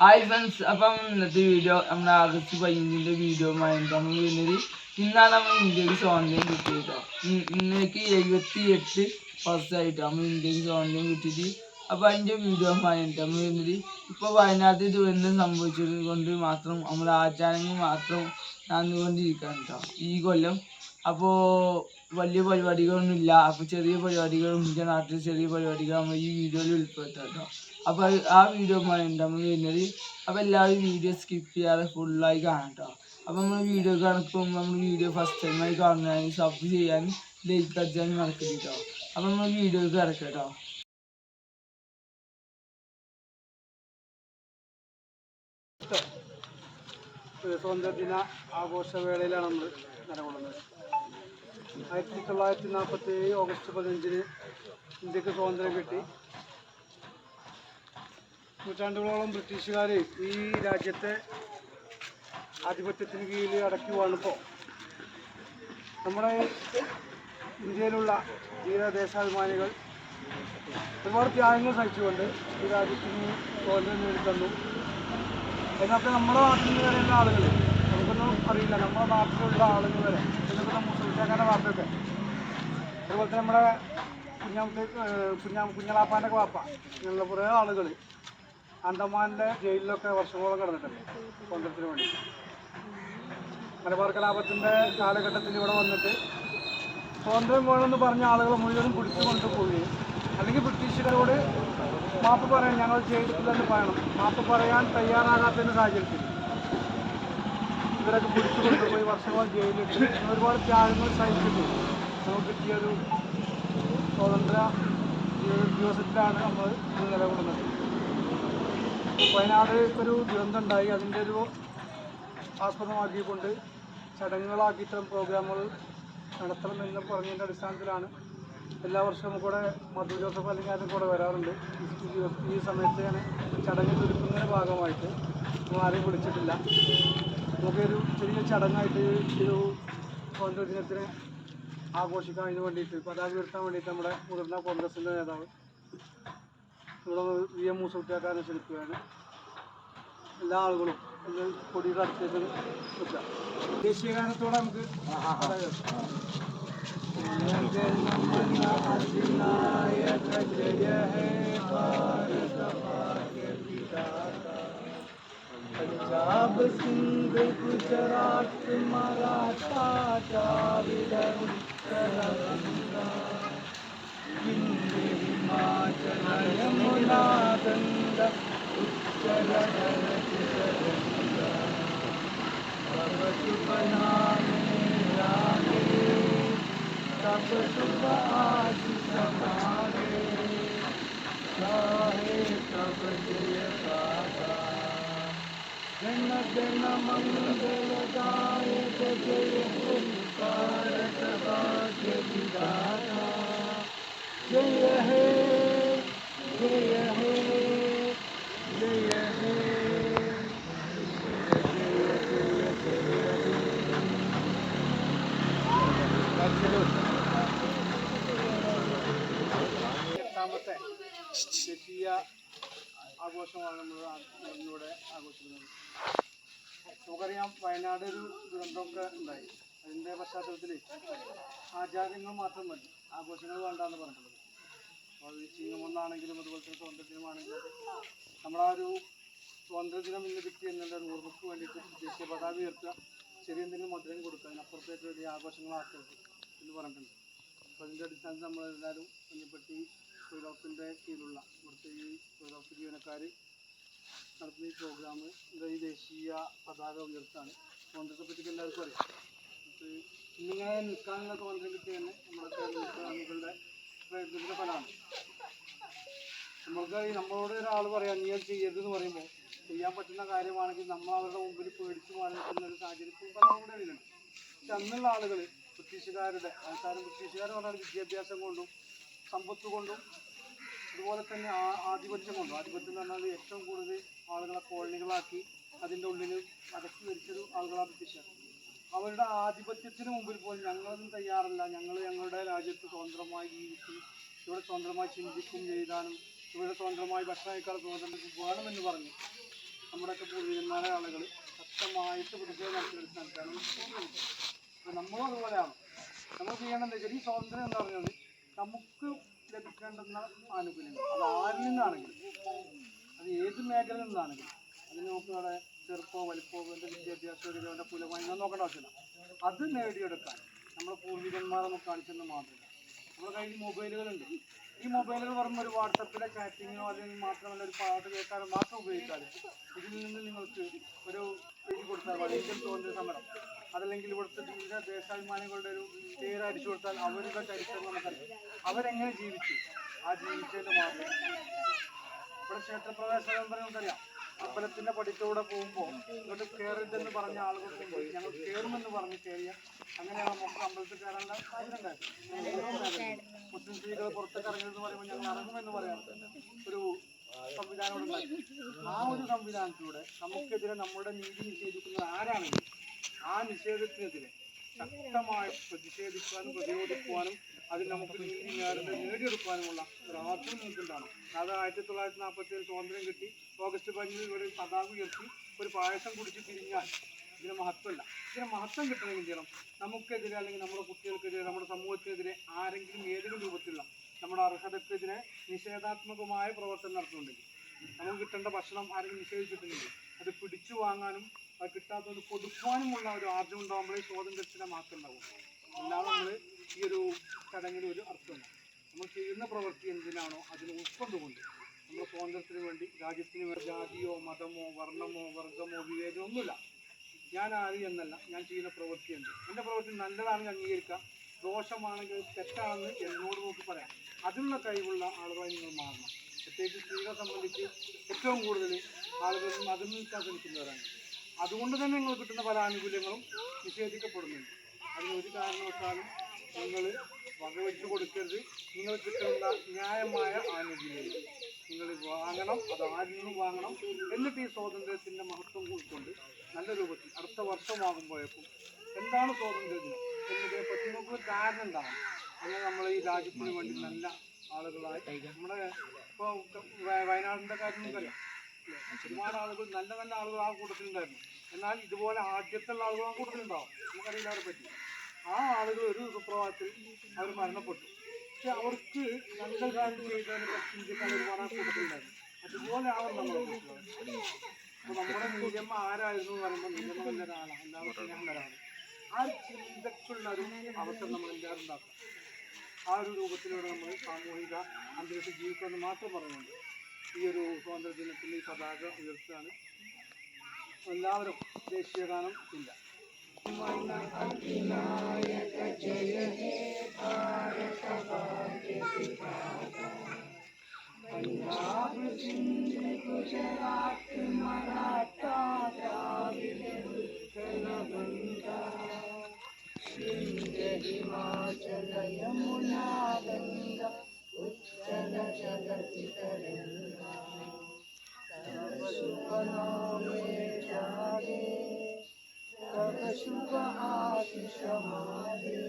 Hi friends, അപ്പം ഇന്നത്തെ video നമ്മുടെ ആഗസ്റ്റ് 15 വീഡിയോ നമ്മൾ വരുന്നത് ഇന്നാണ് നമ്മൾ ഇന്ത്യക്ക് സ്വാതന്ത്ര്യം കിട്ടിയിട്ടോ. ഇന്നേക്ക് 78 വർഷമായിട്ട് നമ്മൾ ഇന്ത്യക്ക് സ്വാതന്ത്ര്യം കിട്ടിയിട്ട്. അപ്പോൾ അതിൻ്റെ വീഡിയോ നമ്മൾ വരുന്നത് ഇപ്പോൾ വയനാട്ടിൽ ദുരന്തം സംഭവിച്ചത് കൊണ്ട് മാത്രം നമ്മുടെ ആചാരങ്ങൾ മാത്രം നടന്നുകൊണ്ടിരിക്കുകയാണ് കേട്ടോ ഈ കൊല്ലം. അപ്പോൾ വലിയ പരിപാടികളൊന്നുമില്ല. അപ്പോൾ ചെറിയ പരിപാടികളും എൻ്റെ നാട്ടിൽ ചെറിയ പരിപാടികൾ നമ്മൾ ഈ വീഡിയോയിൽ ഉൾപ്പെടുത്താം കേട്ടോ. അപ്പോൾ ആ വീഡിയോ നമ്മൾ വരുന്നത്. അപ്പോൾ എല്ലാവരും വീഡിയോ സ്കിപ്പ് ചെയ്യാതെ ഫുള്ളായി കാണാം കേട്ടോ. അപ്പോൾ നമ്മൾ വീഡിയോ കാണുമ്പോൾ നമ്മൾ വീഡിയോ ഫസ്റ്റ് ടൈമായി കാണുന്നതിന് സബ് ചെയ്യാനും ലൈക്ക് അടിച്ചാനും മറക്കരുത് കേട്ടോ. അപ്പോൾ നമ്മൾ വീഡിയോയ്ക്ക് കിടക്കാം കേട്ടോ. സ്വാതന്ത്ര്യദിന ആഘോഷവേളയിലാണ് നമ്മൾ നിലകൊള്ളുന്നത്. 1947 ഓഗസ്റ്റ് 15 ഇന്ത്യക്ക് സ്വാതന്ത്ര്യം കിട്ടി. നൂറ്റാണ്ടുകളോളം ബ്രിട്ടീഷുകാർ ഈ രാജ്യത്തെ ആധിപത്യത്തിന് കീഴിൽ അടക്കി വാണിപ്പോൾ നമ്മുടെ ഇന്ത്യയിലുള്ള ധീരദേശാഭിമാനികൾ ഒരുപാട് ത്യാഗങ്ങൾ സഹിച്ചുകൊണ്ട് ഈ രാജ്യത്തിന് സ്വാതന്ത്ര്യം നേടിത്തന്നു. അതിനകത്ത് നമ്മുടെ നാട്ടിൽ നിന്ന് വരെയുള്ള ആളുകൾ, നമുക്കൊന്നും അറിയില്ല, നമ്മുടെ നാട്ടിലുള്ള ആളുകൾ വരെ പിന്നെ മുസ്ലിംകാരുടെ വാർത്തയൊക്കെ, അതുപോലെ തന്നെ നമ്മുടെ കുഞ്ഞളാപ്പാൻ്റെ വാപ്പ ഇങ്ങനെയുള്ള കുറേ ആളുകൾ അന്തമാനിലെ ജയിലിലൊക്കെ വർഷങ്ങളോളം കിടന്നിട്ടുണ്ട് സ്വാതന്ത്ര്യത്തിന് വേണ്ടി. മലബാർ കലാപത്തിൻ്റെ കാലഘട്ടത്തിൽ ഇവിടെ വന്നിട്ട് സ്വാതന്ത്ര്യം വേണമെന്ന് പറഞ്ഞ ആളുകൾ മുഴുവനും പിടിച്ചു കൊണ്ടുപോവുകയും അല്ലെങ്കിൽ ബ്രിട്ടീഷുകാരോട് മാപ്പ് പറയാൻ ഞങ്ങൾ ചെയ്തിട്ടില്ലെന്ന് പറയണം, മാപ്പ് പറയാൻ തയ്യാറാകാത്തതിൻ്റെ സാഹചര്യത്തിൽ ഇവരൊക്കെ പിടിച്ചു കൊണ്ടുപോയി വർഷങ്ങൾ ജയിലിട്ട് ഒരുപാട് ത്യാഗങ്ങൾ സഹിച്ചിട്ട് നമുക്ക് കിട്ടിയൊരു സ്വാതന്ത്ര്യ ദിവസത്തിലാണ് നമ്മൾ നിലകൊള്ളുന്നത്. വയനാട് ഒരു ദുരന്തം ഉണ്ടായി, അതിൻ്റെ ഒരു ആസ്പദമാക്കിക്കൊണ്ട് ചടങ്ങുകളാക്കി ഇത്തരം പ്രോഗ്രാമുകൾ നടത്തണമെന്ന് പറഞ്ഞതിൻ്റെ അടിസ്ഥാനത്തിലാണ് എല്ലാ വർഷവും കൂടെ മധു ജോസഫ് അല്ലെങ്കിൽ ആരും കൂടെ വരാറുണ്ട്. ഈ സമയത്ത് ഞാൻ ചടങ്ങ് ചുരുക്കുന്നതിൻ്റെ ഭാഗമായിട്ട് ആരെയും വിളിച്ചിട്ടില്ല. നമുക്കൊരു ചെറിയ ചടങ്ങായിട്ട് ഒരു സ്വാതന്ത്ര്യ ദിനത്തിന് ആഘോഷിക്കാൻ അതിന് വേണ്ടിയിട്ട് പതാക ഉയർത്താൻ വേണ്ടിയിട്ട് നമ്മുടെ മുതിർന്ന കോൺഗ്രസിൻ്റെ നേതാവ് ഇവിടെ VM മൂസൂട്ടിയാക്കാനെ ക്ഷണിക്കുകയാണ്. എല്ലാ ആളുകളും ഒന്ന് കൊടിയുടെ അടുത്തേക്ക് വെക്കാം. ദേശീയ ഗാനത്തോടെ നമുക്ക് पंजाब सिंध गुजरात मराठा द्राविड उत्कल गंगा विंध्य हिमाचल यमुना गंगा उच्चल गंगा तब शुभ नामे लागे तब शुभ आशीष हमारे चाहे तब जय गाथा जन जन मंगलदायक जय हे भारत भाग्य विधाता जय हे जय हे जय हे എട്ടാമത്തെ ദേശീയ ആഘോഷമാണ് നമ്മളിവിടെ ആഘോഷിക്കുന്നത്. നമുക്കറിയാം, വയനാട് ഒരു ദുരന്തമൊക്കെ ഉണ്ടായി. അതിൻ്റെ പശ്ചാത്തലത്തിൽ ആചാരങ്ങൾ മാത്രം മതി, ആഘോഷങ്ങൾ വേണ്ടാന്ന് പറഞ്ഞിട്ടുള്ളത്. അപ്പോൾ ചിങ്ങമൊന്നാണെങ്കിലും അതുപോലെ തന്നെ സ്വാതന്ത്ര്യദിനമാണെങ്കിലും നമ്മളാ ഒരു സ്വാതന്ത്ര്യദിനം ഇന്ന് കിട്ടി എന്നുള്ള ഒരു ഓർമ്മയ്ക്ക് വേണ്ടിയിട്ട് ദേശീയ പതാക ഉയർത്തുക, ചെറിയ എന്തെങ്കിലും മധുരം കൊടുക്കുക, അതിനപ്പുറത്തേക്ക് വലിയ ആഘോഷങ്ങളാക്കരുത് എന്ന് പറഞ്ഞിട്ടുണ്ട്. അപ്പോൾ അതിൻ്റെ അടിസ്ഥാനത്തിൽ നമ്മളെല്ലാവരും ബന്ധപ്പെട്ട് ഈ തൊഴിലുറപ്പിൻ്റെ കീഴിലുള്ള ഇവിടുത്തെ ഈ തൊഴിലുറപ്പ് ജീവനക്കാർ നടത്തുന്ന ഈ പ്രോഗ്രാം ഈ ദേശീയ പതാക ഉയർത്താണ്. സ്വാതന്ത്ര്യത്തെപ്പറ്റി എല്ലാവർക്കും അറിയാം. നമുക്ക് ഇന്നിങ്ങനെ നിൽക്കാനുള്ള സ്വാതന്ത്ര്യം കിട്ടിയ തന്നെ നമ്മുടെ പ്രയത്നത്തിൻ്റെ ഫലമാണ്. നമ്മളോട് ഒരാൾ പറയാം നീ അത് ചെയ്യരുതെന്ന് പറയുമ്പോൾ ചെയ്യാൻ പറ്റുന്ന കാര്യമാണെങ്കിൽ നമ്മൾ അവരുടെ മുമ്പിൽ പേടിച്ച് മാറി നിൽക്കുന്ന ഒരു സാഹചര്യം കൂടെ ഇതിലുണ്ട്. പക്ഷെ അന്നുള്ള ആളുകൾ ബ്രിട്ടീഷുകാരുടെ ആൾക്കാരും ബ്രിട്ടീഷുകാർ പറഞ്ഞാൽ വിദ്യാഭ്യാസം കൊണ്ടും സമ്പത്ത് കൊണ്ടും അതുപോലെ തന്നെ ആധിപത്യം കൊണ്ടും, ആധിപത്യം എന്ന് പറഞ്ഞാൽ ഏറ്റവും കൂടുതൽ ആളുകളെ കോളനികളാക്കി അതിൻ്റെ ഉള്ളിൽ അടക്കി വരിച്ചൊരു ആളുകളാണ് ബ്രിട്ടീഷുകാർ. അവരുടെ ആധിപത്യത്തിന് മുമ്പിൽ പോലും ഞങ്ങളൊന്നും തയ്യാറല്ല, ഞങ്ങൾ ഞങ്ങളുടെ രാജ്യത്ത് സ്വതന്ത്രമായി ജീവിക്കും, ഇവിടെ സ്വതന്ത്രമായി ചിന്തിക്കും, എഴുതാനും ഇവിടെ സ്വതന്ത്രമായി ഭക്ഷണം കഴിക്കാനുള്ള സ്വാതന്ത്ര്യം വേണമെന്ന് പറഞ്ഞു നമ്മുടെയൊക്കെ പൂർവികന്മാരായ ആളുകൾ ശക്തമായിട്ട് പ്രതിഷേധം നടത്തിയെടുക്കാൻ നമ്മളും അതുപോലെയാണ്. നമ്മൾ ചെയ്യണം എന്താ വെച്ചാൽ ഈ സ്വാതന്ത്ര്യം എന്ന് പറഞ്ഞത് നമുക്ക് ലഭിക്കേണ്ടുന്ന ആനുകൂല്യങ്ങൾ അത് ആരിൽ നിന്നാണെങ്കിലും അത് ഏത് മേഖലയിൽ നിന്നാണെങ്കിലും അതിന് നമുക്ക് അവിടെ ചെറുപ്പോ വലിപ്പോ വിദ്യാഭ്യാസ കുലമായി നോക്കേണ്ട ആവശ്യമില്ല. അത് നേടിയെടുക്കാൻ നമ്മുടെ പൂർവികന്മാരെ നമുക്ക് കാണിച്ചെന്ന് മാത്രമല്ല. നമ്മുടെ കയ്യിൽ മൊബൈലുകളുണ്ട്. ഈ മൊബൈലുകൾ പറയുമ്പോൾ ഒരു വാട്സപ്പിലെ ചാറ്റിങ്ങോ അല്ലെങ്കിൽ മാത്രമല്ല ഒരു പാട്ട് കേൾക്കാനോ മാത്രം ഉപയോഗിക്കാതെ ഇതിൽ നിന്ന് നിങ്ങൾക്ക് ഒരു എഴുതി കൊടുത്താൽ ഇന്ത്യൻ സ്വാതന്ത്ര്യ സമരം അതല്ലെങ്കിൽ ഇവിടുത്തെ വിവിധ ദേശാഭിമാനികളുടെ ഒരു പേര് അടിച്ചു കൊടുത്താൽ അവരുടെ ചരിത്രം നമുക്കറിയാം. അവരെങ്ങനെ ജീവിച്ചു, ആ ജീവിച്ചതിൻ്റെ മാത്രം. ഇവിടെ ക്ഷേത്രപ്രവേശനം നമുക്കറിയാം. അമ്പലത്തിന്റെ പടിത്തൂടെ പോകുമ്പോൾ ഇങ്ങോട്ട് കയറരുതെന്ന് പറഞ്ഞ ആളുകൾക്ക് ഞങ്ങൾ കയറുമെന്ന് പറഞ്ഞ് കയറിയ അങ്ങനെയാണ് നമുക്ക് അമ്പലത്തിൽ കയറാനുള്ള ആഗ്രഹം. മുസ്ലിം സ്ത്രീകൾ പുറത്തേക്ക് ഇറങ്ങരുതെന്ന് പറയുമ്പോൾ ഞങ്ങൾ ഇറങ്ങുമെന്ന് പറയാം ഒരു സംവിധാനം ഉണ്ടാക്കി. ആ ഒരു സംവിധാനത്തിലൂടെ നമുക്കെതിരെ നമ്മുടെ നീതി നിഷേധിക്കുന്നത് ആരാണെങ്കിലും ആ നിഷേധത്തിനെതിരെ ശക്തമായി പ്രതിഷേധിക്കാനും പ്രതിരോധിക്കുവാനും അതിൽ നമുക്ക് നീതി നേടിയെടുക്കാനുമുള്ള ഒരു ആർജവം നമുക്കുണ്ടാണ്. അത് 1947 സ്വാതന്ത്ര്യം കിട്ടി ഓഗസ്റ്റ് 15 ഒരു പതാക ഉയർത്തി ഒരു പായസം കുടിച്ച് പിരിഞ്ഞാൽ ഇതിന് മഹത്വമല്ല. ഇതിന് മഹത്വം കിട്ടണമെങ്കിൽ ചെയ്യണം നമുക്കെതിരെ അല്ലെങ്കിൽ നമ്മുടെ കുട്ടികൾക്കെതിരെ നമ്മുടെ സമൂഹത്തിനെതിരെ ആരെങ്കിലും ഏതെങ്കിലും രൂപത്തിലുള്ള നമ്മുടെ അർഹതക്കെതിരെ നിഷേധാത്മകമായ പ്രവർത്തനം നടത്തുന്നുണ്ടെങ്കിൽ നമുക്ക് കിട്ടേണ്ട ഭക്ഷണം ആരെങ്കിലും നിഷേധിച്ചിട്ടുണ്ടെങ്കിൽ അത് പിടിച്ചു വാങ്ങാനും അത് കിട്ടാത്തത് കൊടുക്കുവാനുമുള്ള ഒരു ആർജവം ഉണ്ടാകുമ്പോഴേ സ്വാതന്ത്ര്യത്തിന് മാറ്റം ഉണ്ടാവും. അല്ലാതെ നമ്മൾ ഈ ഒരു ചടങ്ങിന് ഒരു അർത്ഥമില്ല. നമ്മൾ ചെയ്യുന്ന പ്രവൃത്തി എന്തിനാണോ അതിന് ഉൾക്കൊണ്ടുകൊണ്ട് നമ്മുടെ സ്വാതന്ത്ര്യത്തിന് വേണ്ടി രാജ്യത്തിന് വേണ്ടി ജാതിയോ മതമോ വർണ്ണമോ വർഗമോ വിവേചനമോ ഒന്നുമില്ല. ഞാൻ ആര് എന്നല്ല, ഞാൻ ചെയ്യുന്ന പ്രവൃത്തി എന്ത്. എൻ്റെ പ്രവൃത്തി നല്ലതാണെങ്കിൽ അംഗീകരിക്കാം, ദോഷമാണെങ്കിൽ തെറ്റാണെന്ന് എന്നോട് നോക്കി പറയാം. അതിനുള്ള കഴിവുള്ള ആളുകളായി നിങ്ങൾ മാറണം. പ്രത്യേകിച്ച് സ്ത്രീകളെ സംബന്ധിച്ച് ഏറ്റവും കൂടുതൽ ആളുകൾ അതിൽ നിൽക്കാൻ ശ്രമിക്കുന്നവരാണ്. അതുകൊണ്ട് തന്നെ നിങ്ങൾ കിട്ടുന്ന പല ആനുകൂല്യങ്ങളും നിഷേധിക്കപ്പെടുന്നുണ്ട്. അതിനൊരു കാരണവശാലും നിങ്ങൾ വകവെച്ച് കൊടുക്കരുത്. നിങ്ങൾ കിട്ടുന്ന ന്യായമായ ആനുകൂല്യങ്ങൾ നിങ്ങൾ വാങ്ങണം. അത് ആരിൽ നിന്നും വാങ്ങണം. എന്നിട്ട് ഈ സ്വാതന്ത്ര്യത്തിൻ്റെ മഹത്വം ഉൾക്കൊണ്ട് നല്ല രൂപത്തിൽ അടുത്ത വർഷമാകുമ്പോഴേക്കും എന്താണ് സ്വാതന്ത്ര്യദിനം എന്നതിനെപ്പറ്റി നമുക്കൊരു ധാരണ ഉണ്ടാകും. അങ്ങനെ നമ്മൾ ഈ രാജ്യത്തിന് വേണ്ടി നല്ല ആളുകളായി നമ്മുടെ ഇപ്പോൾ വയനാടിൻ്റെ കാര്യം നമുക്കറിയാം. ഒരുപാട് ആളുകൾ നല്ല നല്ല ആളുകൾ ആ കൂട്ടത്തിലുണ്ടായിരുന്നു. എന്നാൽ ഇതുപോലെ ആദ്യത്തുള്ള ആളുകൾ ആ കൂട്ടത്തിലുണ്ടാവും. നമുക്കറിയില്ല അവരെ പറ്റി. ആ ആളുകൾ ഒരു സുപ്രഭാതത്തിൽ അവർ മരണപ്പെട്ടു. പക്ഷെ അവർക്ക് നല്ല കാര്യം ചെയ്തതിനെ പറ്റി ചിന്തിക്കാൻ ഒരുപാട് ആ കൂട്ടത്തിലുണ്ടായിരുന്നു. അതുപോലെ ആവും നമ്മളെ കൂട്ടുകാർ. അപ്പോൾ നമ്മുടെ നീലമ്മ ആരായിരുന്നു എന്ന് പറയുമ്പോൾ നീലമ്മ നല്ലൊരാളാണ്, എല്ലാവരും സ്നേഹം തരാണ്. ആ ചിന്തക്കുള്ള ഒരു അവസരം നമ്മൾ എല്ലാവരും ഉണ്ടാക്കാം. ആ ഒരു രൂപത്തിലൂടെ നമ്മൾ സാമൂഹിക അന്തരീക്ഷം ജീവിക്കുമെന്ന് മാത്രം പറഞ്ഞുകൊണ്ട് ഈ ഒരു സ്വാതന്ത്ര്യ ദിനത്തിൽ ഈ പതാക ഉയർത്തുകയാണ്. എല്ലാവരും ദേശീയ ഗാനം ഇല്ല. പഞ്ചാബ് സിന്ധ് ഗുജറാത്ത് മറാഠ ദ്രാവിഡ ഉത്കല ഗംഗ സിന്ധ് ഹിമാചല യമുന ഗംഗ ഉജ്ജല ജഗതി തരംഗ തവ ശുഭ നാമേ ജാഗേ तब शुभ आशीष मागे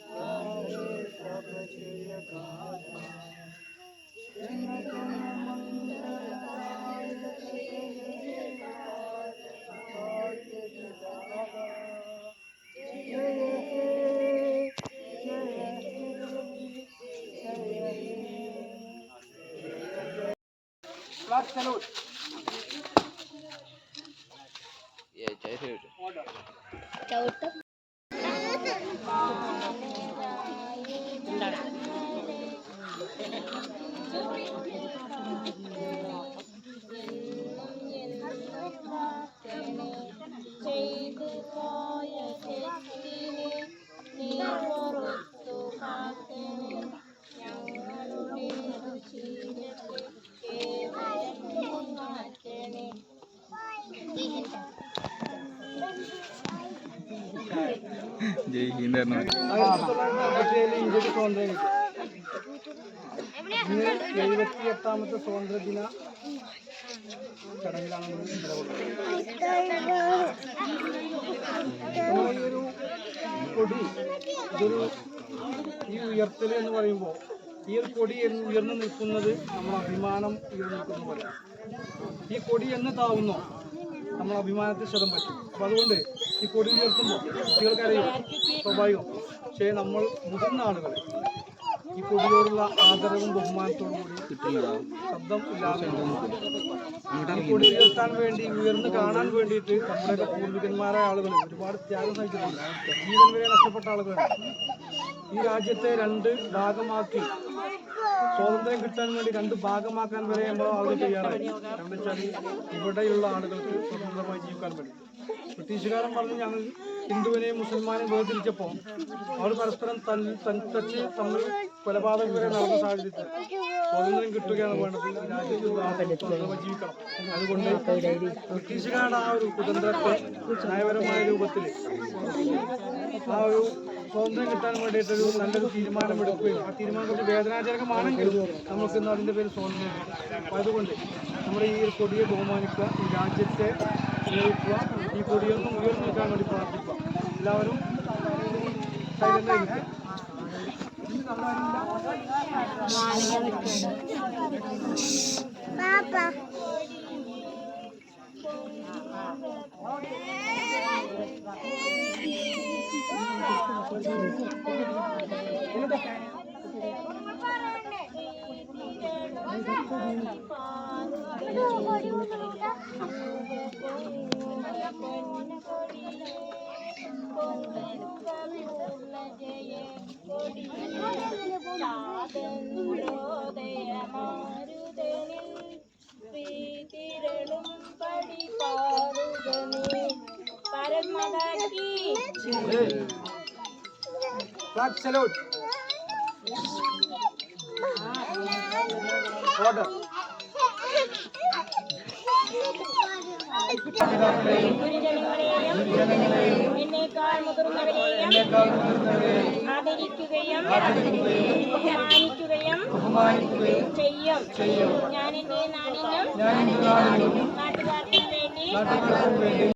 गाये तब जय गाथा जन गण मंगलदाय जय जय भारत विधाता जय हे जय हे क्लास सैल्यूट ചവിട്ടും ചെയ്തു പോയ തെറ്റിന് നീ പുറത്തു കാത്തന് ഞങ്ങളുടെ ശീലത്തെ കേവലം മാറ്റണേ. ജയ് ഹിന്ദ്. 1947 ഇന്ത്യക്ക് സ്വാതന്ത്ര്യം കിട്ടി. ഇന്ന് 78ാമത്തെ സ്വാതന്ത്ര്യദിന ചടങ്ങിലാണ് നമ്മൾ ഈ ഒരു കൊടി ഇതൊരു ഈ ഉയർത്തൽ എന്ന് പറയുമ്പോൾ ഈ ഒരു കൊടി ഉയർന്നു നിൽക്കുന്നത് നമ്മുടെ അഭിമാനം ഉയർന്നു നിൽക്കുന്ന പോലെയാണ്. ഈ കൊടി എന്ന് താവുന്നോ നമ്മൾ അഭിമാനത്തിൽ ശതം പറ്റും. അപ്പം അതുകൊണ്ട് ഈ കൊടി ഉയർത്തുമ്പോൾ കുട്ടികൾക്കറിയും സ്വാഭാവികം. പക്ഷേ നമ്മൾ മുതിർന്ന ആളുകൾ ഈ കൊടിയോടുള്ള ആദരവും ബഹുമാനത്തോടും കൂടി ശബ്ദം ഇല്ലാതെ ഈ കൊടി ഉയർത്താൻ വേണ്ടി ഉയർന്ന് കാണാൻ വേണ്ടിയിട്ട് നമ്മുടെയൊക്കെ പൂർവികന്മാരായ ആളുകൾ ഒരുപാട് ത്യാഗം സഹിച്ചിട്ടുണ്ട്. ജീവൻ വരെ നഷ്ടപ്പെട്ട ആളുകളുണ്ട്. ഈ രാജ്യത്തെ 2 ഭാഗമാക്കി സ്വാതന്ത്ര്യം കിട്ടാൻ വേണ്ടി 2 ഭാഗമാക്കാൻ വരെ നമ്മൾ ആളുകൾ തയ്യാറായി. കാരണം വെച്ചാൽ ഇവിടെയുള്ള ആളുകൾക്ക് സ്വതന്ത്രമായി ജീവിക്കാൻ വേണ്ടി ബ്രിട്ടീഷുകാരൻ പറഞ്ഞ് ഞങ്ങൾ ഹിന്ദുവിനെയും മുസൽമാനെയും വേർതിരിച്ചപ്പോൾ അവർ പരസ്പരം തച്ച് തമ്മിൽ കൊലപാതകം വരെ നടന്ന സാഹചര്യത്തിൽ സ്വാതന്ത്ര്യം കിട്ടുകയാണ് വേണ്ടത്. രാജ്യത്തുള്ള സ്വതന്ത്രമായി ജീവിക്കണം. അതുകൊണ്ട് ബ്രിട്ടീഷുകാരുടെ ആ ഒരു കുതന്ത്രത്തെ ന്യായപരമായ രൂപത്തിൽ ആ ഒരു സ്വാതന്ത്ര്യം കിട്ടാൻ വേണ്ടിയിട്ടൊരു നല്ലൊരു തീരുമാനമെടുക്കുകയും ആ തീരുമാനം കുറച്ച് വേദനാജനകമാണെങ്കിലും നമുക്ക് ഇന്ന് അതിൻ്റെ പേര് സ്വാതന്ത്ര്യം കിട്ടും. അപ്പോൾ അതുകൊണ്ട് നമ്മുടെ ഈ ഒരു കൊടിയെ ബഹുമാനിക്കുക, ഈ രാജ്യത്തെ സ്നേഹിക്കുക, ഈ കൊടിയൊന്നും ഉയർന്നു നിൽക്കാൻ വേണ്ടി പ്രാർത്ഥിക്കുക. എല്ലാവരും സൈലൻ്റായിരിക്കുക. Flag salute. Order. എന്നേക്കാൾ മുതിർന്നവരെയും ആദരിക്കുകയും ബഹുമാനിക്കുകയും ചെയ്യും. ഞാൻ എൻ്റെ നാടിനും നാട്ടുകാർക്കും വേണ്ടി